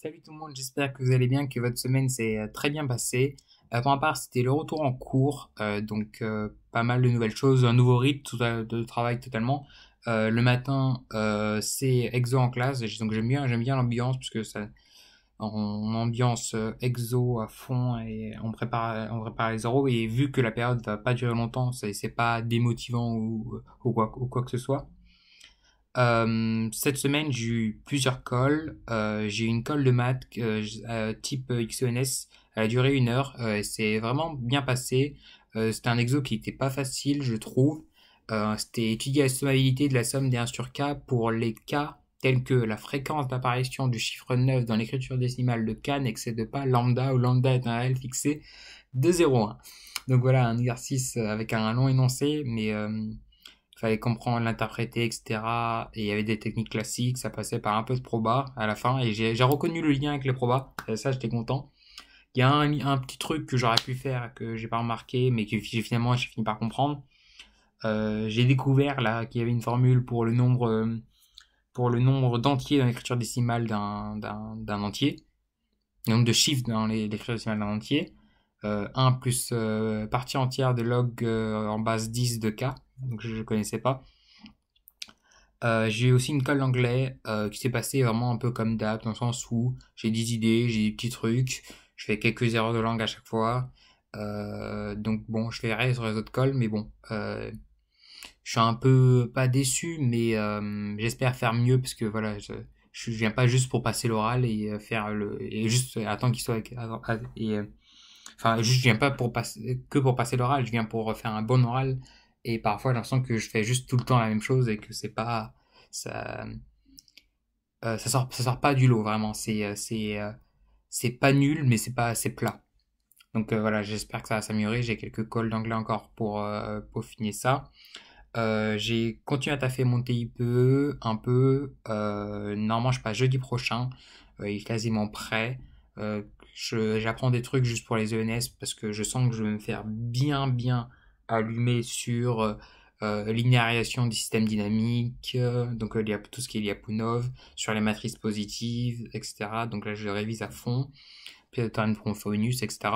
Salut tout le monde, j'espère que vous allez bien, que votre semaine s'est très bien passée. Pour ma part, c'était le retour en cours, pas mal de nouvelles choses, un nouveau rythme de travail totalement. Le matin, c'est exo en classe, donc j'aime bien l'ambiance puisque on ambiance exo à fond et on prépare les oraux et vu que la période va pas durer longtemps, c'est pas démotivant ou quoi que ce soit. Cette semaine, j'ai eu plusieurs calls. J'ai eu une call de maths type XENS. Elle a duré 1 heure. Et c'est vraiment bien passé. C'était un exo qui était pas facile, je trouve. C'était étudier la sommabilité de la somme des 1 sur k pour les cas tels que la fréquence d'apparition du chiffre 9 dans l'écriture décimale de k n'excède pas lambda, où lambda est un réel fixé de 0,1. Donc voilà, un exercice avec un long énoncé, mais fallait comprendre, l'interpréter, etc. Et il y avait des techniques classiques, ça passait par un peu de proba à la fin, et j'ai reconnu le lien avec les probas, et ça j'étais content. Il y a un petit truc que j'aurais pu faire, que j'ai pas remarqué, mais que j'ai fini par comprendre. J'ai découvert là qu'il y avait une formule pour le nombre d'entiers dans l'écriture décimale d'un entier, le nombre de chiffres dans l'écriture décimale d'un entier. 1 plus partie entière de log en base 10 de k, donc je ne connaissais pas. J'ai eu aussi une colle d'anglais qui s'est passée vraiment un peu comme d'hab, dans le sens où j'ai des idées, j'ai des petits trucs, je fais quelques erreurs de langue à chaque fois. Donc bon, je verrai sur les autres calls, mais bon, je suis un peu pas déçu, mais j'espère faire mieux parce que voilà, je viens pas juste pour passer l'oral et et juste attendre qu'il soit enfin, juste, je viens pas pour passer l'oral, je viens pour faire un bon oral. Et parfois, j'ai l'impression que je fais juste tout le temps la même chose et que c'est pas, ça, ça sort pas du lot, vraiment. C'est pas nul, mais c'est plat. Donc voilà, j'espère que ça va s'améliorer. J'ai quelques calls d'anglais encore pour peaufiner ça. J'ai continué à taffer mon TIPE un peu. Normalement, je passe jeudi prochain. Il est quasiment prêt. Euh, J'apprends des trucs juste pour les ENS parce que je sens que je vais me faire bien allumer sur linéarisation du système dynamique, tout ce qui est Lyapunov, sur les matrices positives, etc. Donc là, je révise à fond. Puis une Fromphonus, etc.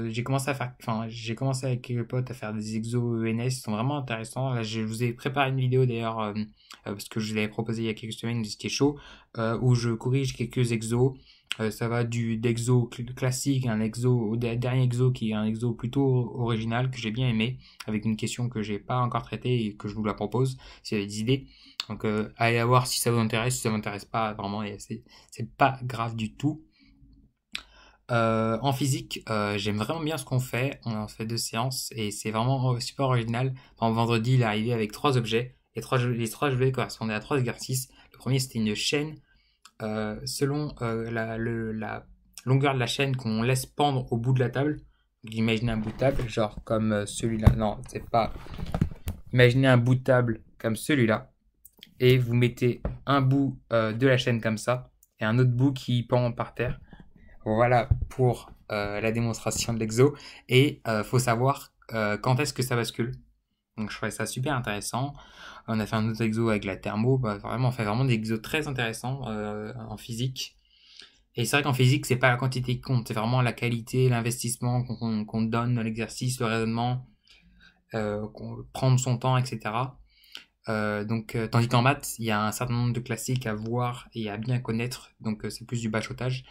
J'ai commencé avec les potes à faire des exos ENS, ils sont vraiment intéressants. Là, je vous ai préparé une vidéo d'ailleurs, parce que je vous l'avais proposé il y a quelques semaines, vous étiez chaud, où je corrige quelques exos. Ça va d'exo classique à un exo, dernier exo qui est un exo plutôt original que j'ai bien aimé, avec une question que j'ai pas encore traitée et que je vous la propose, si vous avez des idées. Donc, allez la voir si ça vous intéresse, si ça vous intéresse pas, vraiment, c'est pas grave du tout. En physique, j'aime vraiment bien ce qu'on fait. On en fait 2 séances et c'est vraiment super original. Vendredi, il est arrivé avec 3 objets. Les 3 objets correspondaient à 3 exercices. Le premier, c'était une chaîne. Selon la longueur de la chaîne qu'on laisse pendre au bout de la table. Donc, imaginez un bout de table, genre comme celui-là. Non, c'est pas. Imaginez un bout de table comme celui-là. Et vous mettez un bout de la chaîne comme ça et un autre bout qui pend par terre. Voilà pour la démonstration de l'exo. Et faut savoir quand est-ce que ça bascule. Donc je trouvais ça super intéressant. On a fait un autre exo avec la thermo. Vraiment, on fait vraiment des exos très intéressants en physique. Et c'est vrai qu'en physique, c'est pas la quantité qui compte, c'est vraiment la qualité, l'investissement qu'on donne dans l'exercice, le raisonnement, prendre son temps, etc. Tandis qu'en maths, il y a un certain nombre de classiques à voir et à bien connaître, donc c'est plus du bachotage.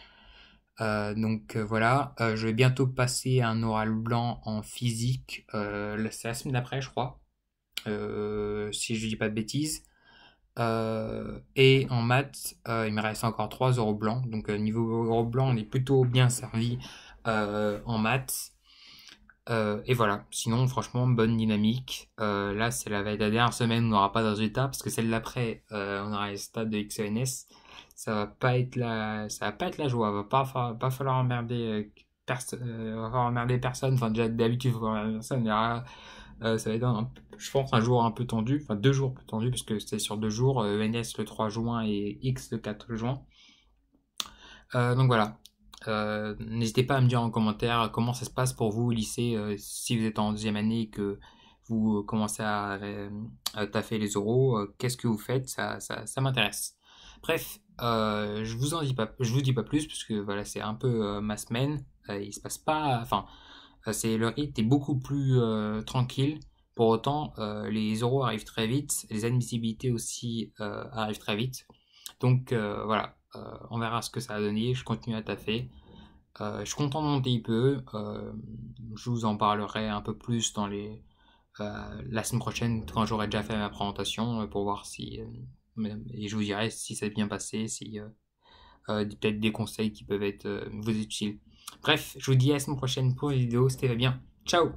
Voilà, je vais bientôt passer un oral blanc en physique. C'est la semaine d'après, je crois, si je dis pas de bêtises. Et en maths, il me reste encore 3 euros blancs. Donc niveau euro blanc, on est plutôt bien servi en maths. Et voilà, sinon franchement bonne dynamique. Là c'est la dernière semaine où on n'aura pas de résultats parce que celle d'après on aura les stades de XENS. Ça va pas être la joie, pas falloir emmerder va falloir emmerder personne. Enfin déjà d'habitude il faut emmerder personne. Mais là, ça va être je pense un jour un peu tendu, enfin 2 jours plus tendus parce que c'était sur 2 jours, ENS le 3 juin et X le 4 juin. Donc voilà. N'hésitez pas à me dire en commentaire comment ça se passe pour vous au lycée, si vous êtes en deuxième année et que vous commencez à taffer les oraux, qu'est-ce que vous faites, ça m'intéresse. Bref, Je vous dis pas plus parce que voilà, c'est un peu ma semaine. Il se passe pas, enfin, c'est le rythme est beaucoup plus tranquille. Pour autant, les euros arrivent très vite, les admissibilités aussi arrivent très vite. Donc voilà, on verra ce que ça va donner. Je continue à taffer. Je suis content de mon TIPE. Je vous en parlerai un peu plus la semaine prochaine quand j'aurai déjà fait ma présentation pour voir si et je vous dirai si ça s'est bien passé, si peut-être des conseils qui peuvent être vous utiles. Bref, je vous dis à la semaine prochaine pour une vidéo. C'était bien. Ciao!